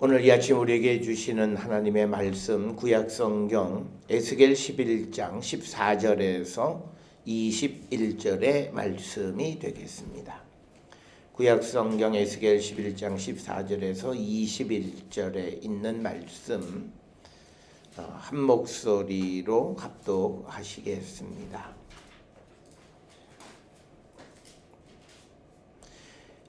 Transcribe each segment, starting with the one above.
오늘 이 아침 우리에게 주시는 하나님의 말씀 구약성경 에스겔 11장 14절에서 21절의 말씀이 되겠습니다. 구약성경 에스겔 11장 14절에서 21절에 있는 말씀 한 목소리로 합독하시겠습니다.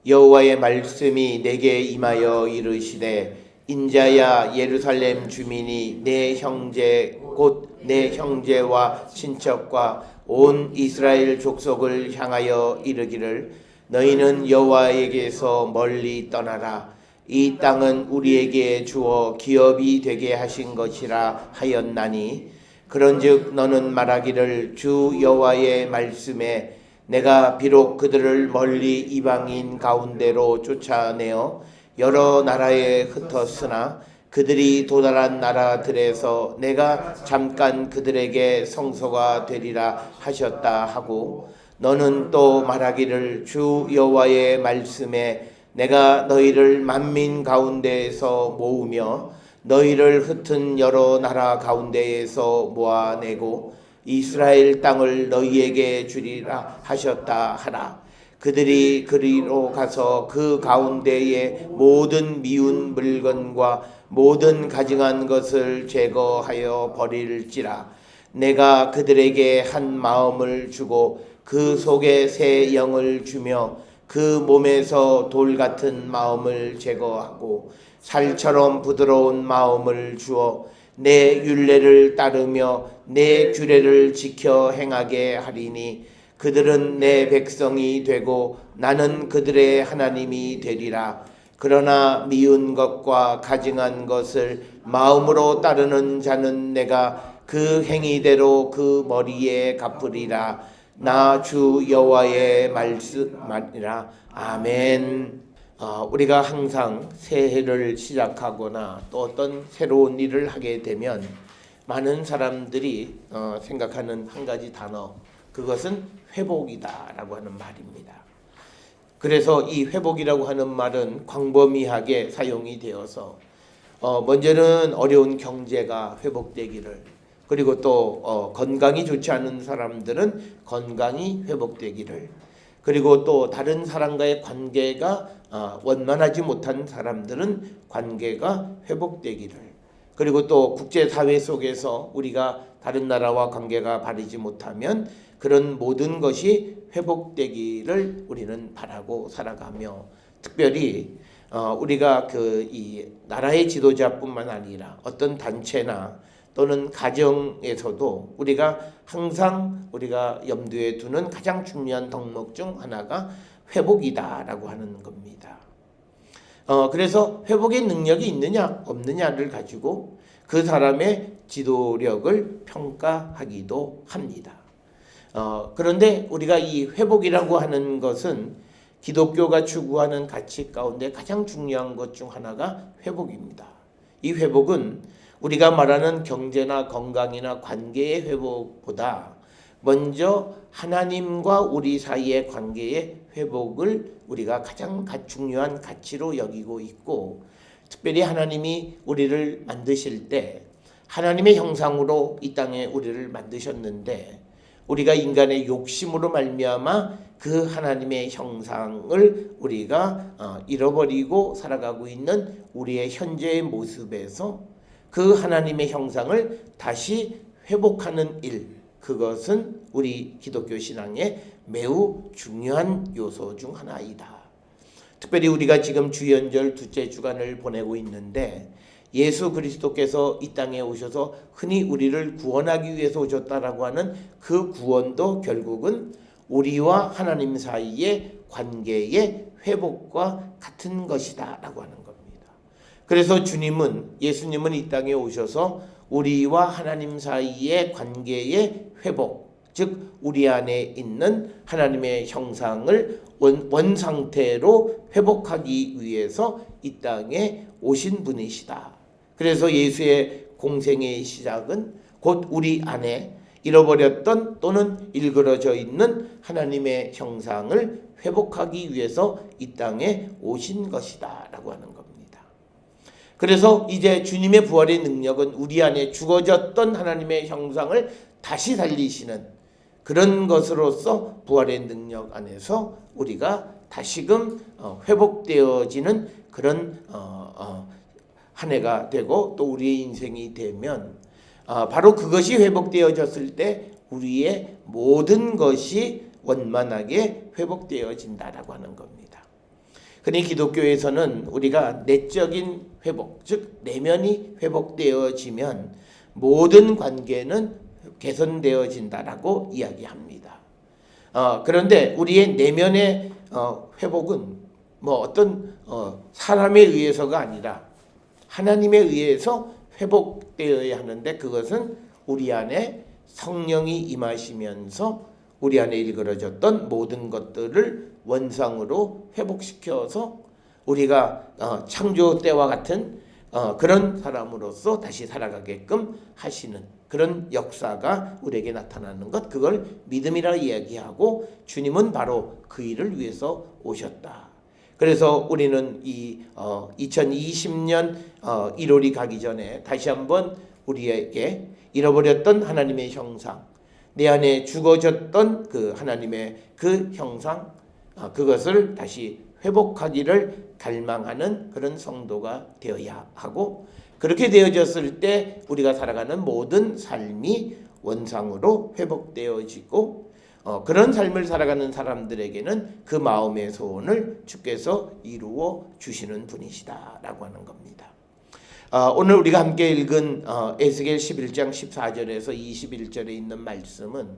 여호와의 말씀이 내게 임하여 이르시되 인자야, 예루살렘 주민이 내 형제 곧 내 형제와 친척과 온 이스라엘 족속을 향하여 이르기를 너희는 여호와에게서 멀리 떠나라. 이 땅은 우리에게 주어 기업이 되게 하신 것이라 하였나니 그런즉 너는 말하기를 주 여호와의 말씀에 내가 비록 그들을 멀리 이방인 가운데로 쫓아내어 여러 나라에 흩었으나 그들이 도달한 나라들에서 내가 잠깐 그들에게 성소가 되리라 하셨다 하고 너는 또 말하기를 주 여호와의 말씀에 내가 너희를 만민 가운데에서 모으며 너희를 흩은 여러 나라 가운데에서 모아내고 이스라엘 땅을 너희에게 주리라 하셨다 하라. 그들이 그리로 가서 그 가운데에 모든 미운 물건과 모든 가증한 것을 제거하여 버릴지라. 내가 그들에게 한 마음을 주고 그 속에 새 영을 주며 그 몸에서 돌 같은 마음을 제거하고 살처럼 부드러운 마음을 주어 내 율례를 따르며 내 규례를 지켜 행하게 하리니 그들은 내 백성이 되고 나는 그들의 하나님이 되리라. 그러나 미운 것과 가증한 것을 마음으로 따르는 자는 내가 그 행위대로 그 머리에 갚으리라. 나 주 여호와의 말씀이라. 아멘. 우리가 항상 새해를 시작하거나 또 어떤 새로운 일을 하게 되면 많은 사람들이 생각하는 한 가지 단어, 그것은 회복이다라고 하는 말입니다. 그래서 이 회복이라고 하는 말은 광범위하게 사용이 되어서 먼저는 어려운 경제가 회복되기를, 그리고 또 건강이 좋지 않은 사람들은 건강이 회복되기를, 그리고 또 다른 사람과의 관계가 원만하지 못한 사람들은 관계가 회복되기를, 그리고 또 국제사회 속에서 우리가 다른 나라와 관계가 바르지 못하면 그런 모든 것이 회복되기를 우리는 바라고 살아가며, 특별히 우리가 이 나라의 지도자뿐만 아니라 어떤 단체나 또는 가정에서도 우리가 항상 우리가 염두에 두는 가장 중요한 덕목 중 하나가 회복이다라고 하는 겁니다. 그래서 회복의 능력이 있느냐 없느냐를 가지고 그 사람의 지도력을 평가하기도 합니다. 그런데 우리가 이 회복이라고 하는 것은 기독교가 추구하는 가치 가운데 가장 중요한 것 중 하나가 회복입니다. 이 회복은 우리가 말하는 경제나 건강이나 관계의 회복보다 먼저 하나님과 우리 사이의 관계의 회복을 우리가 가장 중요한 가치로 여기고 있고, 특별히 하나님이 우리를 만드실 때 하나님의 형상으로 이 땅에 우리를 만드셨는데 우리가 인간의 욕심으로 말미암아 그 하나님의 형상을 우리가 잃어버리고 살아가고 있는 우리의 현재의 모습에서 그 하나님의 형상을 다시 회복하는 일, 그것은 우리 기독교 신앙의 매우 중요한 요소 중 하나이다. 특별히 우리가 지금 주연절 둘째 주간을 보내고 있는데 예수 그리스도께서 이 땅에 오셔서 흔히 우리를 구원하기 위해서 오셨다라고 하는 그 구원도 결국은 우리와 하나님 사이의 관계의 회복과 같은 것이다 라고 하는 겁니다. 그래서 예수님은 이 땅에 오셔서 우리와 하나님 사이의 관계의 회복, 즉 우리 안에 있는 하나님의 형상을 원상태로 회복하기 위해서 이 땅에 오신 분이시다. 그래서 예수의 공생의 시작은 곧 우리 안에 잃어버렸던 또는 일그러져 있는 하나님의 형상을 회복하기 위해서 이 땅에 오신 것이다 라고 하는 겁니다. 그래서 이제 주님의 부활의 능력은 우리 안에 죽어졌던 하나님의 형상을 다시 살리시는 그런 것으로서 부활의 능력 안에서 우리가 다시금 회복되어지는 그런 한 해가 되고 또 우리의 인생이 되면 바로 그것이 회복되어졌을 때 우리의 모든 것이 원만하게 회복되어진다라고 하는 겁니다. 흔히 기독교에서는 우리가 내적인 회복, 즉 내면이 회복되어지면 모든 관계는 개선되어진다라고 이야기합니다. 그런데 우리의 내면의 회복은 뭐 어떤 사람에 의해서가 아니라 하나님에 의해서 회복되어야 하는데 그것은 우리 안에 성령이 임하시면서 우리 안에 일그러졌던 모든 것들을 원상으로 회복시켜서 우리가 창조 때와 같은 그런 사람으로서 다시 살아가게끔 하시는 그런 역사가 우리에게 나타나는 것, 그걸 믿음이라 이야기하고 주님은 바로 그 일을 위해서 오셨다. 그래서 우리는 이 2020년 1월이 가기 전에 다시 한번 우리에게 잃어버렸던 하나님의 형상, 내 안에 죽어졌던 그 하나님의 그 형상, 그것을 다시 회복하기를 갈망하는 그런 성도가 되어야 하고, 그렇게 되어졌을 때 우리가 살아가는 모든 삶이 원상으로 회복되어지고 그런 삶을 살아가는 사람들에게는 그 마음의 소원을 주께서 이루어 주시는 분이시다라고 하는 겁니다. 오늘 우리가 함께 읽은 에스겔 11장 14절에서 21절에 있는 말씀은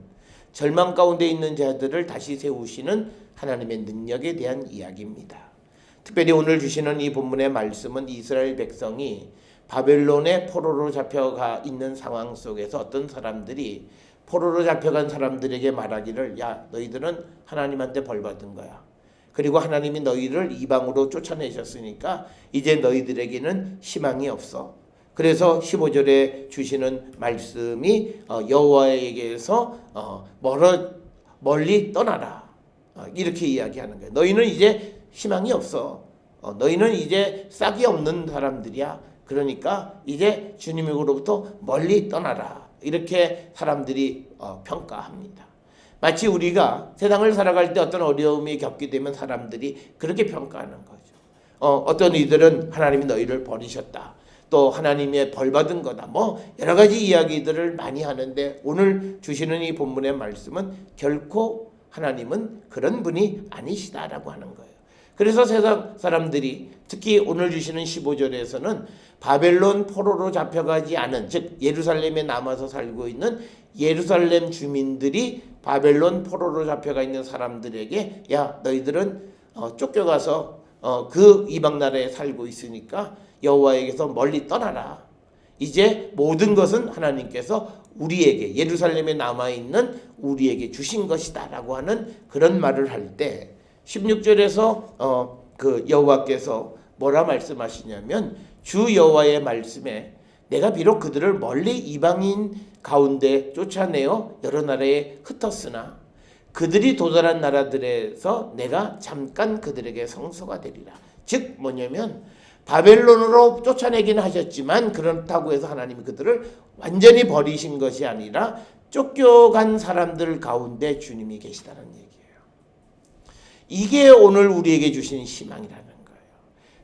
절망 가운데 있는 자들을 다시 세우시는 하나님의 능력에 대한 이야기입니다. 특별히 오늘 주시는 이 본문의 말씀은 이스라엘 백성이 바벨론의 포로로 잡혀가 있는 상황 속에서 어떤 사람들이 포로로 잡혀간 사람들에게 말하기를, 야, 너희들은 하나님한테 벌 받은 거야. 그리고 하나님이 너희를 이방으로 쫓아내셨으니까 이제 너희들에게는 희망이 없어. 그래서 15절에 주시는 말씀이 여호와에게서 멀리 떠나라, 이렇게 이야기하는 거예요. 너희는 이제 희망이 없어. 너희는 이제 싹이 없는 사람들이야. 그러니까 이제 주님으로부터 멀리 떠나라, 이렇게 사람들이 평가합니다. 마치 우리가 세상을 살아갈 때 어떤 어려움이 겪게 되면 사람들이 그렇게 평가하는 거죠. 어떤 이들은 하나님이 너희를 버리셨다, 또 하나님의 벌 받은 거다, 뭐 여러 가지 이야기들을 많이 하는데 오늘 주시는 이 본문의 말씀은 결코 하나님은 그런 분이 아니시다라고 하는 거예요. 그래서 세상 사람들이 특히 오늘 주시는 15절에서는 바벨론 포로로 잡혀가지 않은, 즉 예루살렘에 남아서 살고 있는 예루살렘 주민들이 바벨론 포로로 잡혀가 있는 사람들에게, 야, 너희들은 쫓겨가서 그 이방 나라에 살고 있으니까 여호와에게서 멀리 떠나라. 이제 모든 것은 하나님께서 우리에게, 예루살렘에 남아있는 우리에게 주신 것이다 라고 하는 그런 말을 할 때 16절에서 그 여호와께서 뭐라 말씀하시냐면, 주 여호와의 말씀에 내가 비록 그들을 멀리 이방인 가운데 쫓아내어 여러 나라에 흩었으나 그들이 도달한 나라들에서 내가 잠깐 그들에게 성소가 되리라. 즉 뭐냐면 바벨론으로 쫓아내긴 하셨지만 그렇다고 해서 하나님이 그들을 완전히 버리신 것이 아니라 쫓겨간 사람들 가운데 주님이 계시다는 얘기예요. 이게 오늘 우리에게 주신 희망이라는 거예요.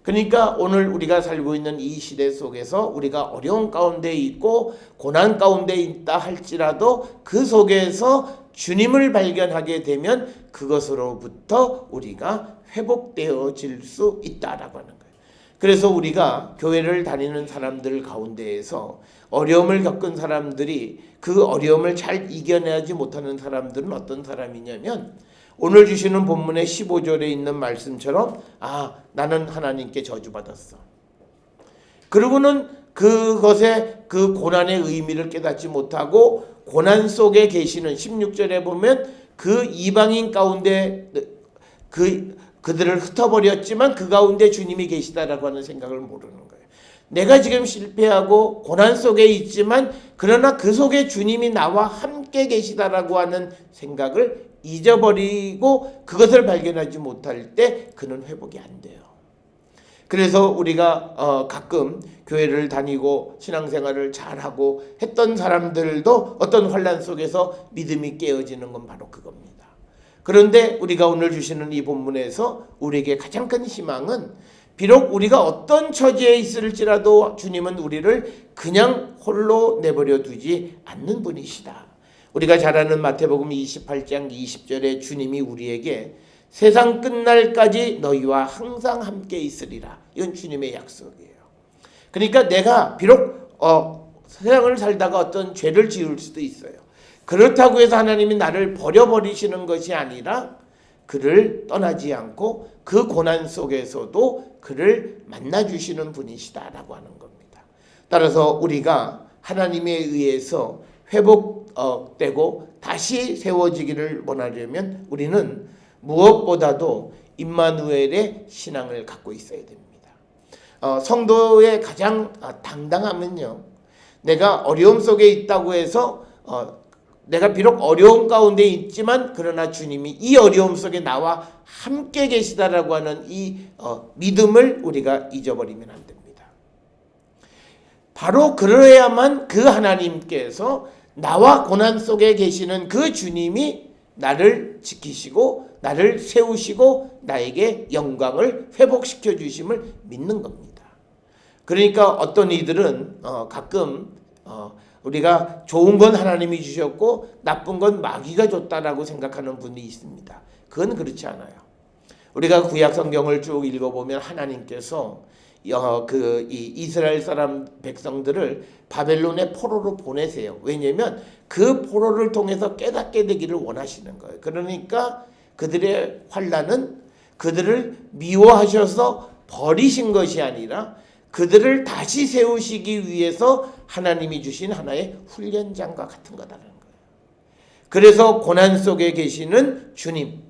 그러니까 오늘 우리가 살고 있는 이 시대 속에서 우리가 어려운 가운데 있고 고난 가운데 있다 할지라도 그 속에서 주님을 발견하게 되면 그것으로부터 우리가 회복되어질 수 있다라고 하는 거예요. 그래서 우리가 교회를 다니는 사람들 가운데에서 어려움을 겪은 사람들이 그 어려움을 잘 이겨내지 못하는 사람들은 어떤 사람이냐면, 오늘 주시는 본문의 15절에 있는 말씀처럼 나는 하나님께 저주받았어. 그러고는 그것의 그 고난의 의미를 깨닫지 못하고 고난 속에 계시는 16절에 보면 그 이방인 가운데 그들을 흩어버렸지만 그 가운데 주님이 계시다라고 하는 생각을 모르는 거예요. 내가 지금 실패하고 고난 속에 있지만 그러나 그 속에 주님이 나와 함께 계시다라고 하는 생각을 잊어버리고 그것을 발견하지 못할 때 그는 회복이 안 돼요. 그래서 우리가 가끔 교회를 다니고 신앙생활을 잘하고 했던 사람들도 어떤 환난 속에서 믿음이 깨어지는 건 바로 그겁니다. 그런데 우리가 오늘 주시는 이 본문에서 우리에게 가장 큰 희망은 비록 우리가 어떤 처지에 있을지라도 주님은 우리를 그냥 홀로 내버려 두지 않는 분이시다. 우리가 잘 아는 마태복음 28장 20절에 주님이 우리에게 세상 끝날까지 너희와 항상 함께 있으리라. 이건 주님의 약속이에요. 그러니까 내가 비록 세상을 살다가 어떤 죄를 지을 수도 있어요. 그렇다고 해서 하나님이 나를 버려버리시는 것이 아니라 그를 떠나지 않고 그 고난 속에서도 그를 만나주시는 분이시다라고 하는 겁니다. 따라서 우리가 하나님에 의해서 회복되고 다시 세워지기를 원하려면 우리는 무엇보다도 임마누엘의 신앙을 갖고 있어야 됩니다. 성도의 가장 당당함은요, 내가 어려움 속에 있다고 해서 내가 비록 어려움 가운데 있지만 그러나 주님이 이 어려움 속에 나와 함께 계시다라고 하는 이 믿음을 우리가 잊어버리면 안 됩니다. 바로 그러야만 그 하나님께서 나와 고난 속에 계시는 그 주님이 나를 지키시고 나를 세우시고 나에게 영광을 회복시켜 주심을 믿는 겁니다. 그러니까 어떤 이들은 가끔 우리가 좋은 건 하나님이 주셨고 나쁜 건 마귀가 줬다라고 생각하는 분이 있습니다. 그건 그렇지 않아요. 우리가 구약 성경을 쭉 읽어보면 하나님께서 이 이스라엘 사람 백성들을 바벨론의 포로로 보내세요. 왜냐하면 그 포로를 통해서 깨닫게 되기를 원하시는 거예요. 그러니까 그들의 환난은 그들을 미워하셔서 버리신 것이 아니라 그들을 다시 세우시기 위해서 하나님이 주신 하나의 훈련장과 같은 거다라는 거예요. 그래서 고난 속에 계시는 주님,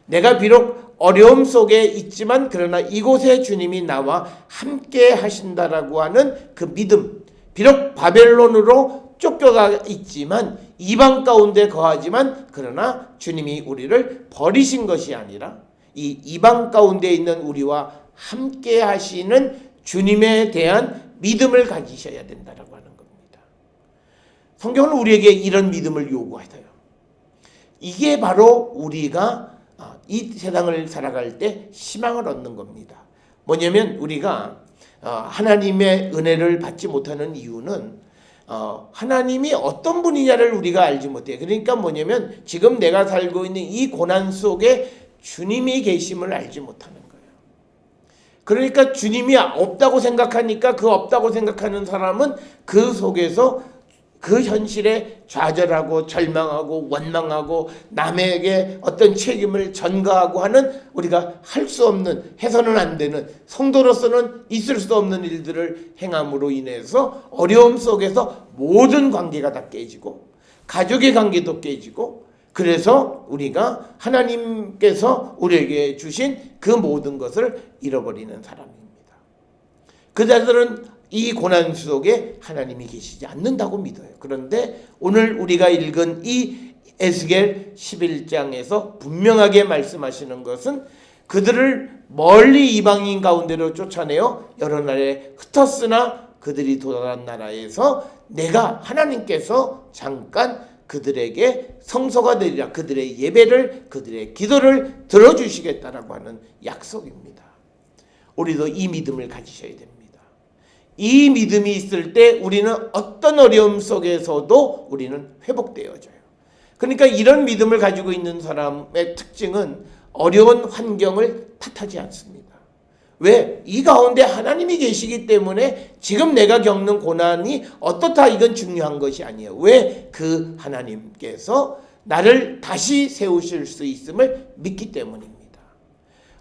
내가 비록 어려움 속에 있지만 그러나 이곳에 주님이 나와 함께 하신다라고 하는 그 믿음, 비록 바벨론으로 쫓겨가 있지만 이방 가운데 거하지만 그러나 주님이 우리를 버리신 것이 아니라 이 이방 가운데 있는 우리와 함께 하시는 주님에 대한 믿음을 가지셔야 된다라고 하는 겁니다. 성경은 우리에게 이런 믿음을 요구하세요. 이게 바로 우리가 이 세상을 살아갈 때 희망을 얻는 겁니다. 뭐냐면 우리가 하나님의 은혜를 받지 못하는 이유는 하나님이 어떤 분이냐를 우리가 알지 못해요. 그러니까 뭐냐면 지금 내가 살고 있는 이 고난 속에 주님이 계심을 알지 못하는 거예요. 그러니까 주님이 없다고 생각하니까 그 없다고 생각하는 사람은 그 속에서 그 현실에 좌절하고 절망하고 원망하고 남에게 어떤 책임을 전가하고 하는 우리가 할 수 없는, 해서는 안 되는, 성도로서는 있을 수 없는 일들을 행함으로 인해서 어려움 속에서 모든 관계가 다 깨지고 가족의 관계도 깨지고 그래서 우리가 하나님께서 우리에게 주신 그 모든 것을 잃어버리는 사람입니다. 그자들은 이 고난 속에 하나님이 계시지 않는다고 믿어요. 그런데 오늘 우리가 읽은 이 에스겔 11장에서 분명하게 말씀하시는 것은 그들을 멀리 이방인 가운데로 쫓아내어 여러 나라에 흩었으나 그들이 도달한 나라에서 내가 하나님께서 잠깐 그들에게 성소가 되리라, 그들의 예배를, 그들의 기도를 들어주시겠다라고 하는 약속입니다. 우리도 이 믿음을 가지셔야 됩니다. 이 믿음이 있을 때 우리는 어떤 어려움 속에서도 우리는 회복되어져요. 그러니까 이런 믿음을 가지고 있는 사람의 특징은 어려운 환경을 탓하지 않습니다. 왜? 이 가운데 하나님이 계시기 때문에 지금 내가 겪는 고난이 어떻다 이건 중요한 것이 아니에요. 왜? 그 하나님께서 나를 다시 세우실 수 있음을 믿기 때문입니다.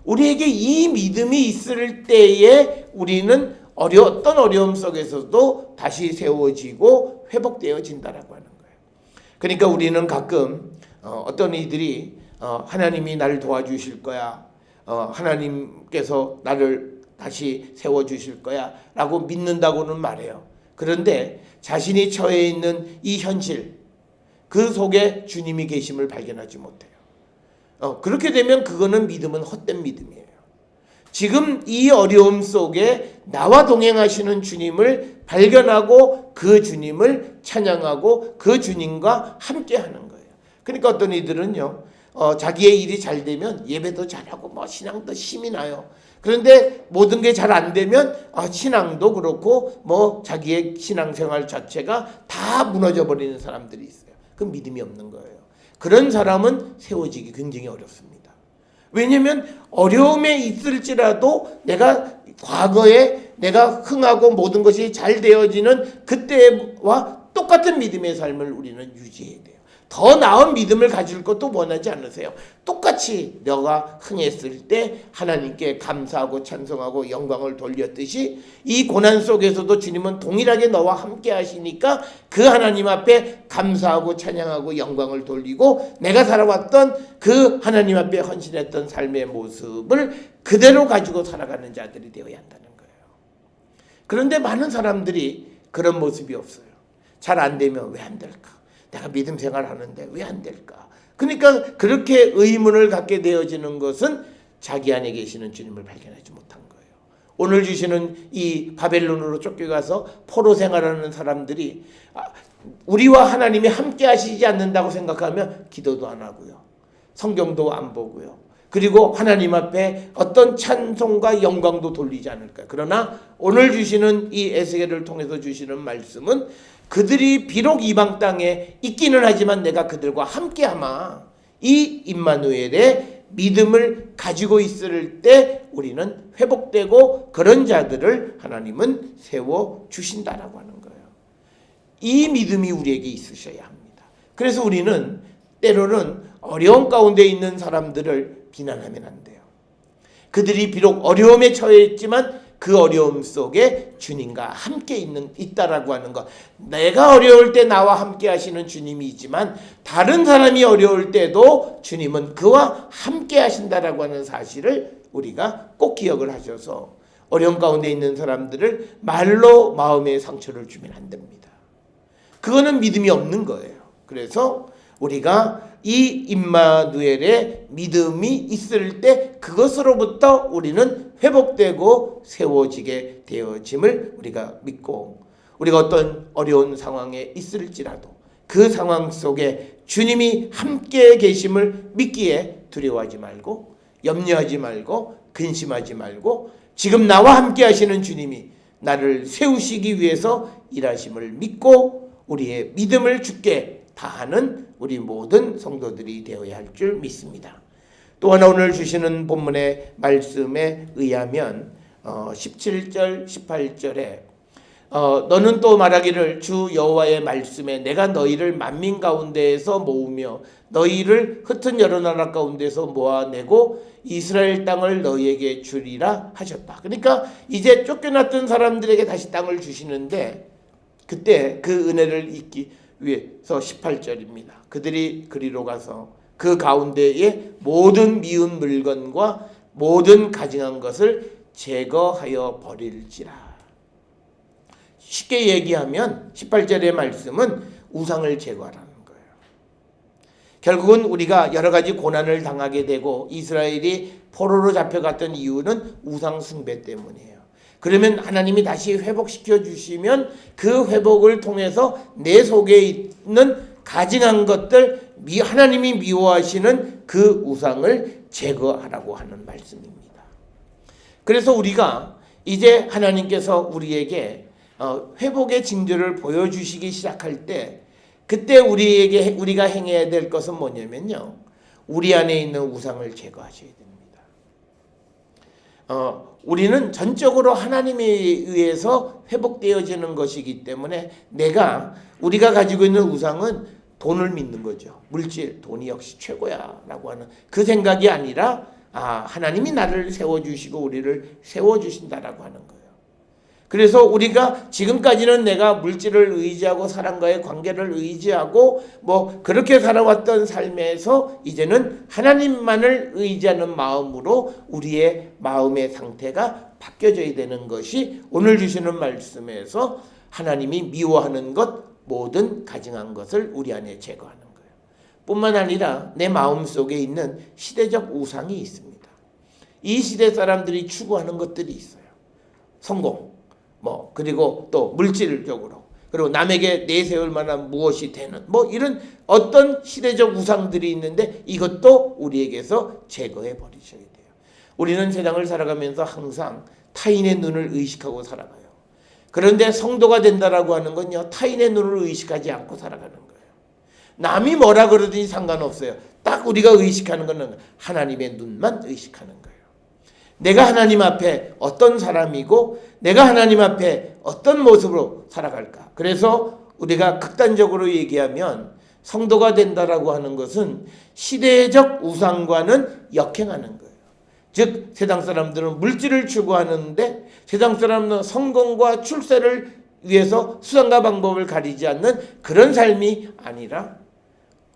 우리에게 이 믿음이 있을 때에 우리는 어떤 어려움 속에서도 다시 세워지고 회복되어진다라고 하는 거예요. 그러니까 우리는 가끔 어떤 이들이 하나님이 나를 도와주실 거야, 하나님께서 나를 다시 세워주실 거야 라고 믿는다고는 말해요. 그런데 자신이 처해 있는 이 현실, 그 속에 주님이 계심을 발견하지 못해요. 그렇게 되면 그거는 믿음은 헛된 믿음이에요. 지금 이 어려움 속에 나와 동행하시는 주님을 발견하고 그 주님을 찬양하고 그 주님과 함께 하는 거예요. 그러니까 어떤 이들은요, 자기의 일이 잘 되면 예배도 잘하고 뭐 신앙도 힘이 나요. 그런데 모든 게 잘 안 되면 신앙도 그렇고 뭐 자기의 신앙생활 자체가 다 무너져 버리는 사람들이 있어요. 그 믿음이 없는 거예요. 그런 사람은 세워지기 굉장히 어렵습니다. 왜냐하면 어려움에 있을지라도 내가 과거에 내가 흥하고 모든 것이 잘 되어지는 그때와 똑같은 믿음의 삶을 우리는 유지해야 돼요. 더 나은 믿음을 가질 것도 원하지 않으세요? 똑같이 너가 흥했을 때 하나님께 감사하고 찬송하고 영광을 돌렸듯이 이 고난 속에서도 주님은 동일하게 너와 함께 하시니까 그 하나님 앞에 감사하고 찬양하고 영광을 돌리고 내가 살아왔던 그 하나님 앞에 헌신했던 삶의 모습을 그대로 가지고 살아가는 자들이 되어야 한다는 거예요. 그런데 많은 사람들이 그런 모습이 없어요. 잘 안 되면 왜 안 될까? 내가 믿음 생활하는데 왜 안 될까? 그러니까 그렇게 의문을 갖게 되어지는 것은 자기 안에 계시는 주님을 발견하지 못한 거예요. 오늘 주시는 이 바벨론으로 쫓겨가서 포로 생활하는 사람들이 우리와 하나님이 함께 하시지 않는다고 생각하면 기도도 안 하고요. 성경도 안 보고요. 그리고 하나님 앞에 어떤 찬송과 영광도 돌리지 않을까. 그러나 오늘 주시는 이 에스겔을 통해서 주시는 말씀은 그들이 비록 이방 땅에 있기는 하지만 내가 그들과 함께하마. 이 임마누엘의 믿음을 가지고 있을 때 우리는 회복되고 그런 자들을 하나님은 세워주신다라고 하는 거예요. 이 믿음이 우리에게 있으셔야 합니다. 그래서 우리는 때로는 어려움 가운데 있는 사람들을 비난하면 안 돼요. 그들이 비록 어려움에 처해 있지만 그 어려움 속에 주님과 함께 있다라고 하는 것. 내가 어려울 때 나와 함께 하시는 주님이지만 다른 사람이 어려울 때도 주님은 그와 함께 하신다라고 하는 사실을 우리가 꼭 기억을 하셔서 어려움 가운데 있는 사람들을 말로 마음의 상처를 주면 안 됩니다. 그거는 믿음이 없는 거예요. 그래서 우리가 이 임마누엘의 믿음이 있을 때 그것으로부터 우리는 회복되고 세워지게 되어짐을 우리가 믿고 우리가 어떤 어려운 상황에 있을지라도 그 상황 속에 주님이 함께 계심을 믿기에 두려워하지 말고 염려하지 말고 근심하지 말고 지금 나와 함께 하시는 주님이 나를 세우시기 위해서 일하심을 믿고 우리의 믿음을 주께 다하는 우리 모든 성도들이 되어야 할 줄 믿습니다. 또 하나 오늘 주시는 본문의 말씀에 의하면 17절 18절에 너는 또 말하기를 주 여호와의 말씀에 내가 너희를 만민 가운데에서 모으며 너희를 흩은 여러 나라 가운데서 모아내고 이스라엘 땅을 너희에게 주리라 하셨다. 그러니까 이제 쫓겨났던 사람들에게 다시 땅을 주시는데 그때 그 은혜를 잊기 위해서 18절입니다. 그들이 그리로 가서 그 가운데에 모든 미운 물건과 모든 가증한 것을 제거하여 버릴지라. 쉽게 얘기하면 18절의 말씀은 우상을 제거하라는 거예요. 결국은 우리가 여러 가지 고난을 당하게 되고 이스라엘이 포로로 잡혀갔던 이유는 우상 숭배 때문이에요. 그러면 하나님이 다시 회복시켜 주시면 그 회복을 통해서 내 속에 있는 가증한 것들, 하나님이 미워하시는 그 우상을 제거하라고 하는 말씀입니다. 그래서 우리가 이제 하나님께서 우리에게 회복의 징조를 보여주시기 시작할 때 그때 우리가 행해야 될 것은 뭐냐면요. 우리 안에 있는 우상을 제거하셔야 됩니다. 우리는 전적으로 하나님에 의해서 회복되어지는 것이기 때문에 우리가 가지고 있는 우상은 돈을 믿는 거죠. 물질, 돈이 역시 최고야 라고 하는 그 생각이 아니라 하나님이 나를 세워주시고 우리를 세워주신다라고 하는 거예요. 그래서 우리가 지금까지는 내가 물질을 의지하고 사람과의 관계를 의지하고 그렇게 살아왔던 삶에서 이제는 하나님만을 의지하는 마음으로 우리의 마음의 상태가 바뀌어져야 되는 것이 오늘 주시는 말씀에서 하나님이 미워하는 것 모든 가증한 것을 우리 안에 제거하는 거예요. 뿐만 아니라 내 마음 속에 있는 시대적 우상이 있습니다. 이 시대 사람들이 추구하는 것들이 있어요. 성공, 그리고 또 물질적으로, 그리고 남에게 내세울 만한 무엇이 되는, 이런 어떤 시대적 우상들이 있는데 이것도 우리에게서 제거해 버리셔야 돼요. 우리는 세상을 살아가면서 항상 타인의 눈을 의식하고 살아가요. 그런데 성도가 된다라고 하는 건요, 타인의 눈을 의식하지 않고 살아가는 거예요. 남이 뭐라 그러든지 상관없어요. 딱 우리가 의식하는 것은 하나님의 눈만 의식하는 거예요. 내가 하나님 앞에 어떤 사람이고 내가 하나님 앞에 어떤 모습으로 살아갈까. 그래서 우리가 극단적으로 얘기하면 성도가 된다라고 하는 것은 시대적 우상과는 역행하는 거예요. 즉 세상 사람들은 물질을 추구하는데 세상 사람은 성공과 출세를 위해서 수단과 방법을 가리지 않는 그런 삶이 아니라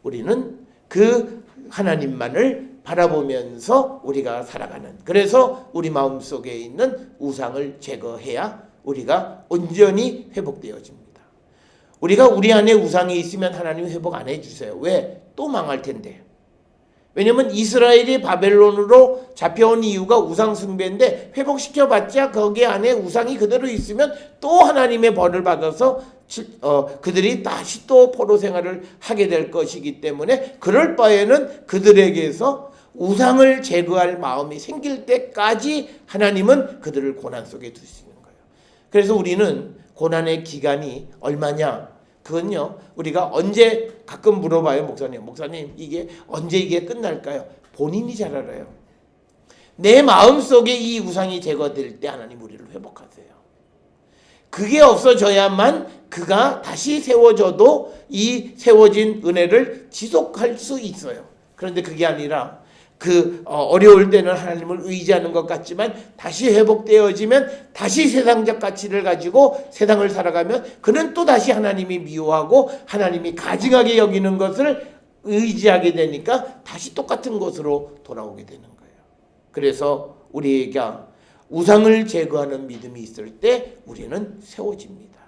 우리는 그 하나님만을 바라보면서 우리가 살아가는, 그래서 우리 마음속에 있는 우상을 제거해야 우리가 온전히 회복되어집니다. 우리가 우리 안에 우상이 있으면 하나님이 회복 안 해주세요. 왜? 또 망할 텐데. 왜냐면 이스라엘이 바벨론으로 잡혀온 이유가 우상 숭배인데 회복시켜봤자 거기 안에 우상이 그대로 있으면 또 하나님의 벌을 받아서 그들이 다시 또 포로 생활을 하게 될 것이기 때문에 그럴 바에는 그들에게서 우상을 제거할 마음이 생길 때까지 하나님은 그들을 고난 속에 두시는 거예요. 그래서 우리는 고난의 기간이 얼마냐? 그건요, 우리가 언제 가끔 물어봐요. 목사님 이게 언제 이게 끝날까요? 본인이 잘 알아요. 내 마음속에 이 우상이 제거될 때 하나님 우리를 회복하세요. 그게 없어져야만 그가 다시 세워져도 이 세워진 은혜를 지속할 수 있어요. 그런데 그게 아니라 어려울 때는 하나님을 의지하는 것 같지만 다시 회복되어지면 다시 세상적 가치를 가지고 세상을 살아가면 그는 또 다시 하나님이 미워하고 하나님이 가증하게 여기는 것을 의지하게 되니까 다시 똑같은 곳으로 돌아오게 되는 거예요. 그래서 우리가 우상을 제거하는 믿음이 있을 때 우리는 세워집니다.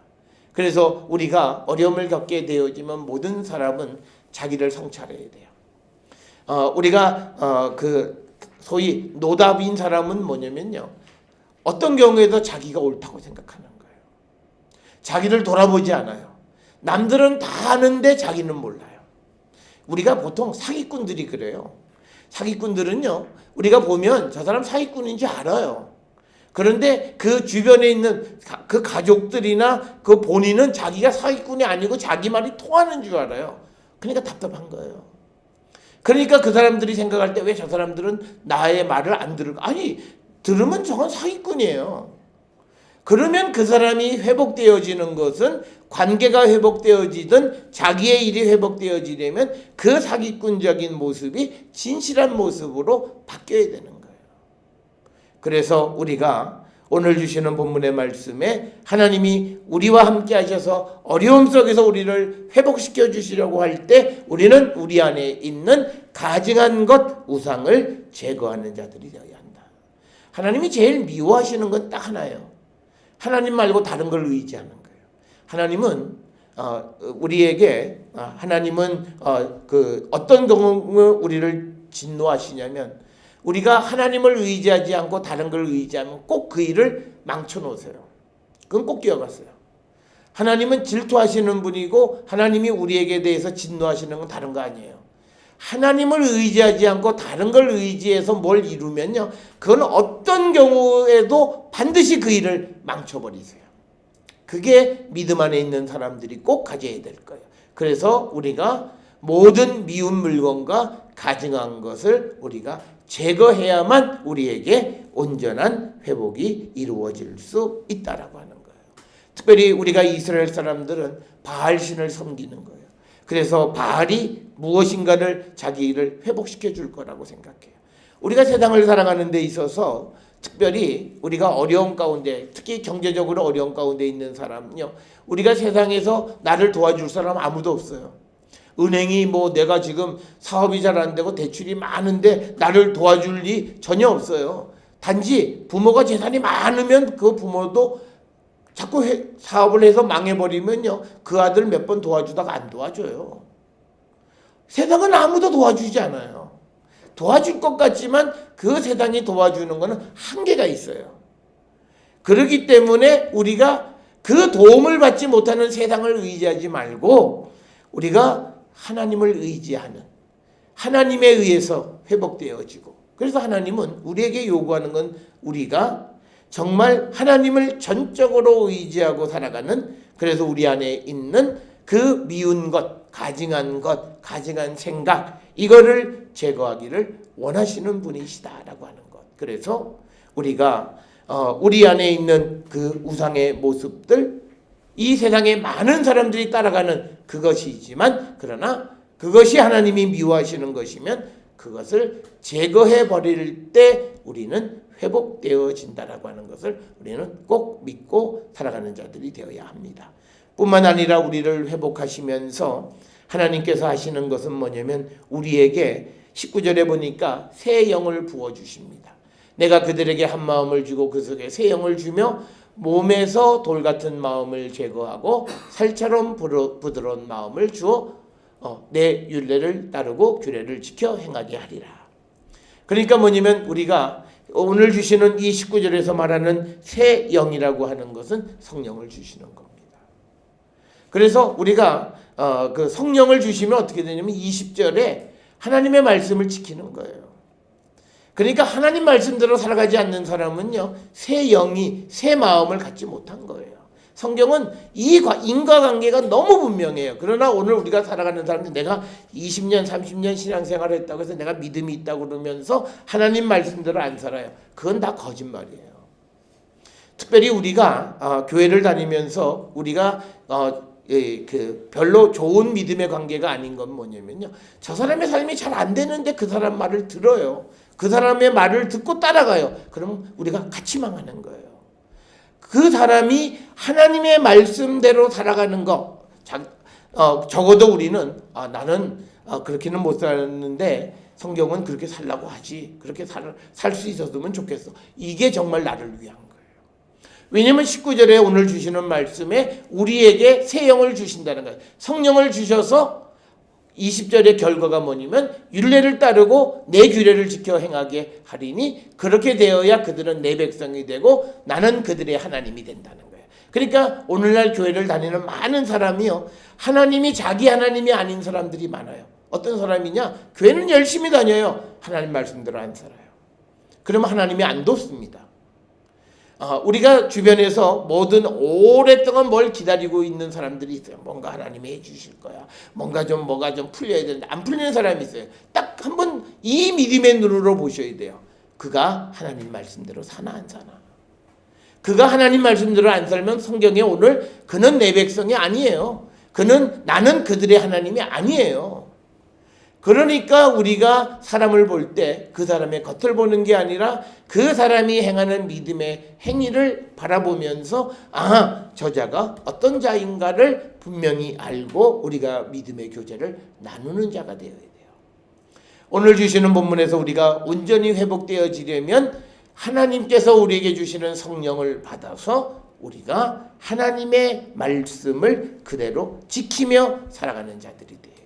그래서 우리가 어려움을 겪게 되어지면 모든 사람은 자기를 성찰해야 돼요. 우리가 소위 노답인 사람은 뭐냐면요, 어떤 경우에도 자기가 옳다고 생각하는 거예요. 자기를 돌아보지 않아요. 남들은 다 아는데 자기는 몰라요. 우리가 보통 사기꾼들이 그래요. 사기꾼들은요, 우리가 보면 저 사람 사기꾼인지 알아요. 그런데 그 주변에 있는 그 가족들이나 그 본인은 자기가 사기꾼이 아니고 자기 말이 통하는 줄 알아요. 그러니까 답답한 거예요. 그러니까 그 사람들이 생각할 때 왜 저 사람들은 나의 말을 안 들을까? 아니, 들으면 저건 사기꾼이에요. 그러면 그 사람이 회복되어지는 것은 관계가 회복되어지든 자기의 일이 회복되어지려면 그 사기꾼적인 모습이 진실한 모습으로 바뀌어야 되는 거예요. 그래서 우리가 오늘 주시는 본문의 말씀에 하나님이 우리와 함께 하셔서 어려움 속에서 우리를 회복시켜 주시려고 할 때 우리는 우리 안에 있는 가증한 것, 우상을 제거하는 자들이 되어야 한다. 하나님이 제일 미워하시는 건 딱 하나예요. 하나님 말고 다른 걸 의지하는 거예요. 하나님은 우리에게 어떤 경우 우리를 진노하시냐면 우리가 하나님을 의지하지 않고 다른 걸 의지하면 꼭 그 일을 망쳐놓으세요. 그건 꼭 기억하세요. 하나님은 질투하시는 분이고 하나님이 우리에게 대해서 진노하시는 건 다른 거 아니에요. 하나님을 의지하지 않고 다른 걸 의지해서 뭘 이루면요, 그건 어떤 경우에도 반드시 그 일을 망쳐버리세요. 그게 믿음 안에 있는 사람들이 꼭 가져야 될 거예요. 그래서 우리가 모든 미운 물건과 가증한 것을 우리가 제거해야만 우리에게 온전한 회복이 이루어질 수 있다라고 하는 거예요. 특별히 우리가 이스라엘 사람들은 바알신을 섬기는 거예요. 그래서 바알이 무엇인가를 자기를 회복시켜 줄 거라고 생각해요. 우리가 세상을 살아가는 데 있어서 특별히 우리가 어려운 가운데, 특히 경제적으로 어려운 가운데 있는 사람은요, 우리가 세상에서 나를 도와줄 사람 아무도 없어요. 은행이 내가 지금 사업이 잘 안 되고 대출이 많은데 나를 도와줄 리 전혀 없어요. 단지 부모가 재산이 많으면 그 부모도 자꾸 사업을 해서 망해버리면요, 그 아들 몇 번 도와주다가 안 도와줘요. 세상은 아무도 도와주지 않아요. 도와줄 것 같지만 그 세상이 도와주는 것은 한계가 있어요. 그렇기 때문에 우리가 그 도움을 받지 못하는 세상을 의지하지 말고 우리가 하나님을 의지하는, 하나님에 의해서 회복되어지고, 그래서 하나님은 우리에게 요구하는 건 우리가 정말 하나님을 전적으로 의지하고 살아가는, 그래서 우리 안에 있는 그 미운 것, 가증한 것, 가증한 생각, 이거를 제거하기를 원하시는 분이시다라고 하는 것. 그래서 우리가 우리 안에 있는 그 우상의 모습들, 이 세상에 많은 사람들이 따라가는 그것이지만, 그러나 그것이 하나님이 미워하시는 것이면 그것을 제거해 버릴 때 우리는 회복되어진다라고 하는 것을 우리는 꼭 믿고 살아가는 자들이 되어야 합니다. 뿐만 아니라 우리를 회복하시면서 하나님께서 하시는 것은 뭐냐면 우리에게 19절에 보니까 새 영을 부어주십니다. 내가 그들에게 한 마음을 주고 그 속에 새 영을 주며 몸에서 돌 같은 마음을 제거하고 살처럼 부드러운 마음을 주어 내 율례를 따르고 규례를 지켜 행하게 하리라. 그러니까 뭐냐면 우리가 오늘 주시는 이 19절에서 말하는 새 영이라고 하는 것은 성령을 주시는 겁니다. 그래서 우리가 그 성령을 주시면 어떻게 되냐면 20절에 하나님의 말씀을 지키는 거예요. 그러니까 하나님 말씀대로 살아가지 않는 사람은요, 새 영이, 새 마음을 갖지 못한 거예요. 성경은 이 인과관계가 너무 분명해요. 그러나 오늘 우리가 살아가는 사람들, 내가 20년, 30년 신앙생활을 했다고 해서 내가 믿음이 있다고 그러면서 하나님 말씀대로 안 살아요. 그건 다 거짓말이에요. 특별히 우리가 교회를 다니면서 우리가 별로 좋은 믿음의 관계가 아닌 건 뭐냐면요, 저 사람의 삶이 잘 안 되는데 그 사람 말을 들어요. 그 사람의 말을 듣고 따라가요. 그럼 우리가 같이 망하는 거예요. 그 사람이 하나님의 말씀대로 살아가는 거, 적어도 우리는 나는 그렇게는 못 살았는데 성경은 그렇게 살라고 하지, 그렇게 살 수 있었으면 좋겠어, 이게 정말 나를 위한 거예요. 왜냐하면 19절에 오늘 주시는 말씀에 우리에게 새 영을 주신다는 거예요. 성령을 주셔서 20절의 결과가 뭐냐면 율례를 따르고 내 규례를 지켜 행하게 하리니 그렇게 되어야 그들은 내 백성이 되고 나는 그들의 하나님이 된다는 거예요. 그러니까 오늘날 교회를 다니는 많은 사람이요, 하나님이 자기 하나님이 아닌 사람들이 많아요. 어떤 사람이냐? 교회는 열심히 다녀요. 하나님 말씀대로 안 살아요. 그러면 하나님이 안 돕습니다. 우리가 주변에서 뭐든 오랫동안 뭘 기다리고 있는 사람들이 있어요. 뭔가 하나님이 해주실 거야. 뭐가 좀 풀려야 되는데 안 풀리는 사람이 있어요. 딱 한번 이 믿음의 눈으로 보셔야 돼요. 그가 하나님 말씀대로 사나 안 사나. 그가 하나님 말씀대로 안 살면 성경에 오늘 그는 내 백성이 아니에요. 나는 그들의 하나님이 아니에요. 그러니까 우리가 사람을 볼 때 그 사람의 겉을 보는 게 아니라 그 사람이 행하는 믿음의 행위를 바라보면서 저 자가 어떤 자인가를 분명히 알고 우리가 믿음의 교제를 나누는 자가 되어야 돼요. 오늘 주시는 본문에서 우리가 온전히 회복되어지려면 하나님께서 우리에게 주시는 성령을 받아서 우리가 하나님의 말씀을 그대로 지키며 살아가는 자들이 돼요.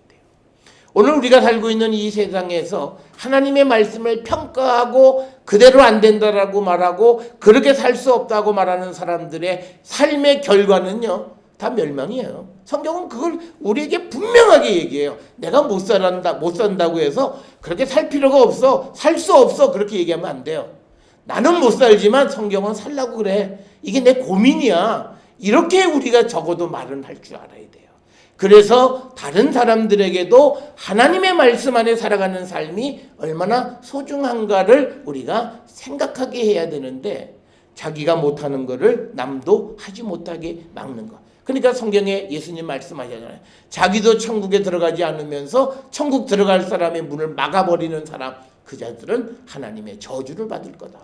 오늘 우리가 살고 있는 이 세상에서 하나님의 말씀을 평가하고 그대로 안 된다라고 말하고 그렇게 살 수 없다고 말하는 사람들의 삶의 결과는요, 다 멸망이에요. 성경은 그걸 우리에게 분명하게 얘기해요. 내가 못 산다고 해서 그렇게 살 필요가 없어, 살 수 없어, 그렇게 얘기하면 안 돼요. 나는 못 살지만 성경은 살라고 그래. 이게 내 고민이야. 이렇게 우리가 적어도 말은 할 줄 알아야 돼요. 그래서 다른 사람들에게도 하나님의 말씀 안에 살아가는 삶이 얼마나 소중한가를 우리가 생각하게 해야 되는데, 자기가 못하는 거를 남도 하지 못하게 막는 것. 그러니까 성경에 예수님 말씀하셨잖아요. 자기도 천국에 들어가지 않으면서 천국 들어갈 사람의 문을 막아버리는 사람, 그 자들은 하나님의 저주를 받을 거다.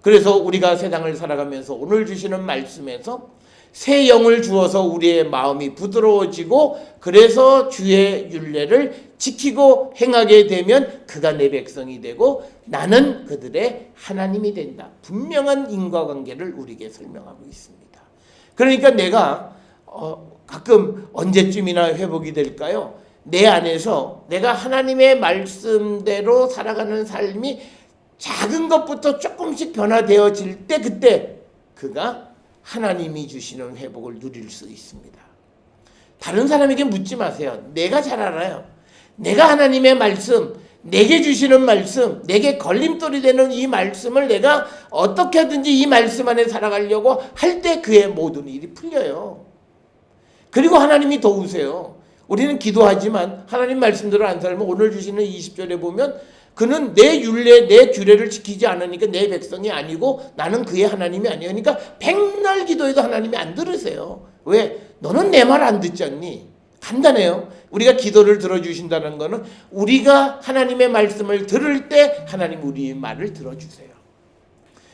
그래서 우리가 세상을 살아가면서 오늘 주시는 말씀에서 새 영을 주어서 우리의 마음이 부드러워지고, 그래서 주의 율례를 지키고 행하게 되면 그가 내 백성이 되고 나는 그들의 하나님이 된다. 분명한 인과관계를 우리에게 설명하고 있습니다. 그러니까 내가 가끔 언제쯤이나 회복이 될까요? 내 안에서 내가 하나님의 말씀대로 살아가는 삶이 작은 것부터 조금씩 변화되어질 때 그때 그가 하나님이 주시는 회복을 누릴 수 있습니다. 다른 사람에게 묻지 마세요. 내가 잘 알아요. 내가 하나님의 말씀, 내게 주시는 말씀, 내게 걸림돌이 되는 이 말씀을 내가 어떻게 하든지 이 말씀 안에 살아가려고 할 때 그의 모든 일이 풀려요. 그리고 하나님이 도우세요. 우리는 기도하지만 하나님 말씀대로 안 살면 오늘 주시는 20절에 보면 그는 내 율례, 내 규례를 지키지 않으니까 내 백성이 아니고 나는 그의 하나님이 아니에요. 그러니까 백날 기도해도 하나님이 안 들으세요. 왜? 너는 내 말 안 듣지 않니? 간단해요. 우리가 기도를 들어주신다는 거는 우리가 하나님의 말씀을 들을 때 하나님 우리의 말을 들어주세요.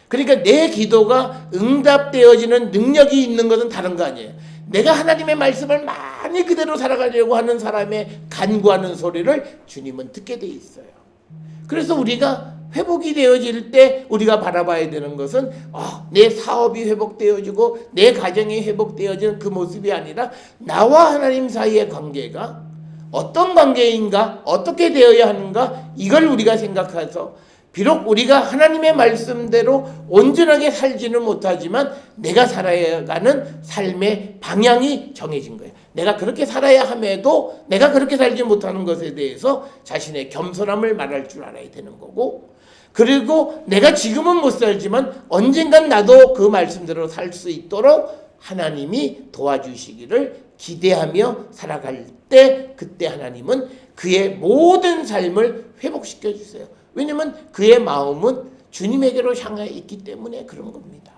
그러니까 내 기도가 응답되어지는 능력이 있는 것은 다른 거 아니에요. 내가 하나님의 말씀을 많이 그대로 살아가려고 하는 사람의 간구하는 소리를 주님은 듣게 돼 있어요. 그래서 우리가 회복이 되어질 때 우리가 바라봐야 되는 것은 내 사업이 회복되어지고 내 가정이 회복되어지는 그 모습이 아니라 나와 하나님 사이의 관계가 어떤 관계인가, 어떻게 되어야 하는가, 이걸 우리가 생각해서 비록 우리가 하나님의 말씀대로 온전하게 살지는 못하지만 내가 살아야 가는 삶의 방향이 정해진 거예요. 내가 그렇게 살아야 함에도 내가 그렇게 살지 못하는 것에 대해서 자신의 겸손함을 말할 줄 알아야 되는 거고, 그리고 내가 지금은 못 살지만 언젠간 나도 그 말씀대로 살 수 있도록 하나님이 도와주시기를 기대하며 살아갈 때 그때 하나님은 그의 모든 삶을 회복시켜 주세요. 왜냐하면 그의 마음은 주님에게로 향해 있기 때문에 그런 겁니다.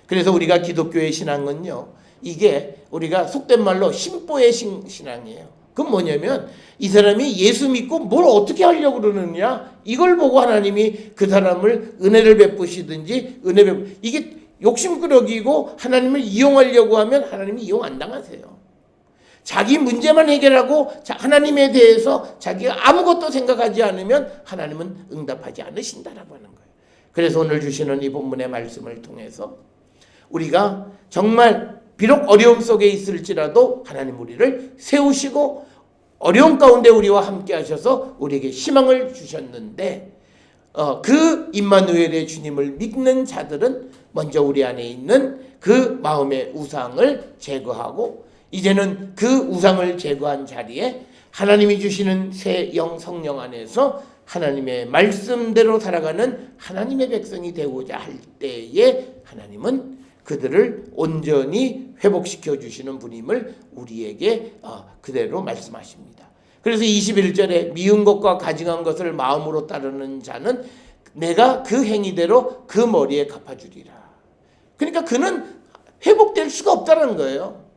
그래서 우리가 기독교의 신앙은요, 이게 우리가 속된 말로 심보의 신앙이에요. 그건 뭐냐면 이 사람이 예수 믿고 뭘 어떻게 하려고 그러느냐, 이걸 보고 하나님이 그 사람을 은혜를 베푸시든지 이게 욕심꾸러기고 하나님을 이용하려고 하면 하나님이 이용 안 당하세요. 자기 문제만 해결하고 하나님에 대해서 자기가 아무것도 생각하지 않으면 하나님은 응답하지 않으신다라고 하는 거예요. 그래서 오늘 주시는 이 본문의 말씀을 통해서 우리가 정말 비록 어려움 속에 있을지라도 하나님 우리를 세우시고 어려움 가운데 우리와 함께 하셔서 우리에게 희망을 주셨는데 그 임마누엘의 주님을 믿는 자들은 먼저 우리 안에 있는 그 마음의 우상을 제거하고 이제는 그 우상을 제거한 자리에 하나님이 주시는 새 영 성령 안에서 하나님의 말씀대로 살아가는 하나님의 백성이 되고자 할 때에 하나님은 그들을 온전히 회복시켜 주시는 분임을 우리에게 그대로 말씀하십니다. 그래서 21절에 미운 것과 가증한 것을 마음으로 따르는 자는 내가 그 행위대로 그 머리에 갚아주리라. 그러니까 그는 회복될 수가 없다는 거예요.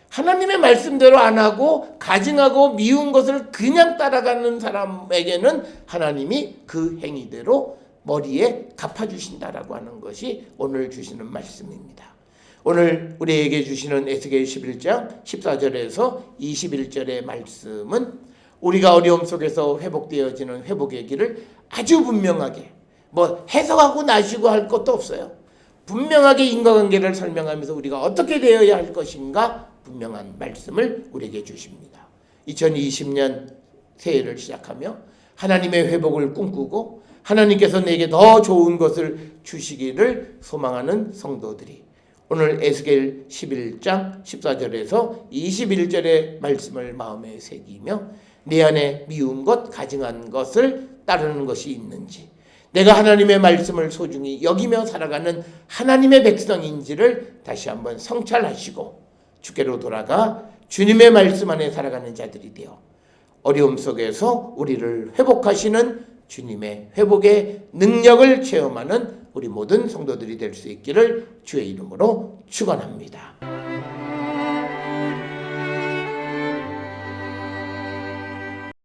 하나님의 말씀대로 안 하고 가증하고 미운 것을 그냥 따라가는 사람에게는 하나님이 그 행위대로 머리에 갚아주신다라고 하는 것이 오늘 주시는 말씀입니다. 오늘 우리에게 주시는 에스겔 11장 14절에서 21절의 말씀은 우리가 어려움 속에서 회복되어지는 회복의 길을 아주 분명하게 해석하고 나시고 할 것도 없어요. 분명하게 인과관계를 설명하면서 우리가 어떻게 되어야 할 것인가 분명한 말씀을 우리에게 주십니다. 2020년 새해를 시작하며 하나님의 회복을 꿈꾸고 하나님께서 내게 더 좋은 것을 주시기를 소망하는 성도들이 오늘 에스겔 11장 14절에서 21절의 말씀을 마음에 새기며 내 안에 미운 것, 가증한 것을 따르는 것이 있는지, 내가 하나님의 말씀을 소중히 여기며 살아가는 하나님의 백성인지를 다시 한번 성찰하시고 주께로 돌아가 주님의 말씀 안에 살아가는 자들이 되어 어려움 속에서 우리를 회복하시는 주님의 회복의 능력을 체험하는 우리 모든 성도들이 될 수 있기를 주의 이름으로 축원합니다.